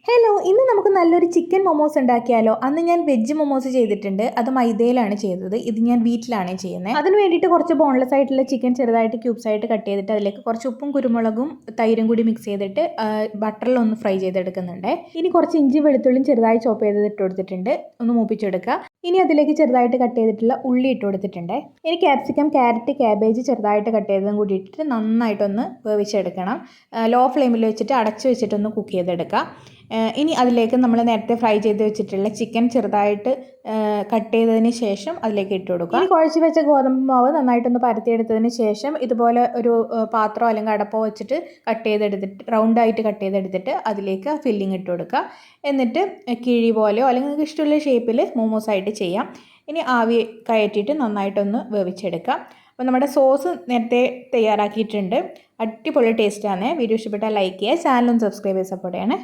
Hello, ഇന്ന് നമുക്ക് നല്ലൊരു ചിക്കൻ മൊമോസ് ഉണ്ടാക്കിയാലോ? അന്ന് ഞാൻ വെജ് മൊമോസ് ചെയ്തിട്ടുണ്ട്. അത് മൈദയിലാണ് ചെയ്തത്. ഇത് ഞാൻ വീട്ടിലാണ് ചെയ്യുന്നത്. അതിന് വേണ്ടിയിട്ട് കുറച്ച് ബോൺലെസ് ആയിട്ടുള്ള ചിക്കൻ ചെറുതായിട്ട് ക്യൂബ്സ് ആയിട്ട് കട്ട് ചെയ്തിട്ട് അതിലേക്ക് കുറച്ച് ഉപ്പും കുരുമുളകും തൈരും കൂടി മിക്സ് ചെയ്തിട്ട് ബട്ടറിലൊന്ന് ഫ്രൈ ചെയ്തെടുക്കുന്നുണ്ട്. ഇനി കുറച്ച് ഇഞ്ചി വെളുത്തുള്ളിയും ചെറുതായി ചോപ്പ് ചെയ്ത് ഇട്ട് കൊടുത്തിട്ടുണ്ട്. ഒന്ന് മൂപ്പിച്ചെടുക്കുക. ഇനി അതിലേക്ക് ചെറുതായിട്ട് കട്ട് ചെയ്തിട്ടുള്ള ഉള്ളി ഇട്ട് കൊടുത്തിട്ടുണ്ട്. ഇനി ക്യാപ്സിക്കം, ക്യാരറ്റ്, ക്യാബേജ് ചെറുതായിട്ട് കട്ട് ചെയ്തതും കൂടി ഇട്ടിട്ട് നന്നായിട്ടൊന്ന് വേവിച്ചെടുക്കണം. ലോ ഫ്ലെയിമിൽ വെച്ചിട്ട് അടച്ച് വെച്ചിട്ടൊന്ന് കുക്ക് ചെയ്തെടുക്കുക. ഇനി അതിലേക്ക് നമ്മൾ നേരത്തെ ഫ്രൈ ചെയ്ത് വെച്ചിട്ടുള്ള ചിക്കൻ ചെറുതായിട്ട് കട്ട് ചെയ്തതിന് ശേഷം അതിലേക്ക് ഇട്ട് കൊടുക്കുക. ഇനി കുഴച്ച് വെച്ച ഗോതമ്പ് മാവ് നന്നായിട്ടൊന്ന് പരത്തിയെടുത്തതിന് ശേഷം ഇതുപോലെ ഒരു പാത്രമോ അല്ലെങ്കിൽ അടപ്പോ വെച്ചിട്ട് കട്ട് ചെയ്തെടുത്തിട്ട് റൗണ്ടായിട്ട് കട്ട് ചെയ്തെടുത്തിട്ട് അതിലേക്ക് ഫില്ലിങ് ഇട്ട് കൊടുക്കുക. എന്നിട്ട് കിഴി പോലെയോ അല്ലെങ്കിൽ നിങ്ങൾക്ക് ഇഷ്ടമുള്ള ഷേപ്പിൽ മോമോസായിട്ട് ചെയ്യാം. ഇനി ആവി കയറ്റിയിട്ട് നന്നായിട്ടൊന്ന് വേവിച്ചെടുക്കാം. അപ്പോൾ നമ്മുടെ സോസ് നേരത്തെ തയ്യാറാക്കിയിട്ടുണ്ട്. അടിപൊളി ടേസ്റ്റാണ്. വീഡിയോ ഇഷ്ടപ്പെട്ടാൽ ലൈക്ക് ചെയ്യുക, ചാനലും സബ്സ്ക്രൈബ് ചെയ്ത് സപ്പോർട്ട് ചെയ്യണേ.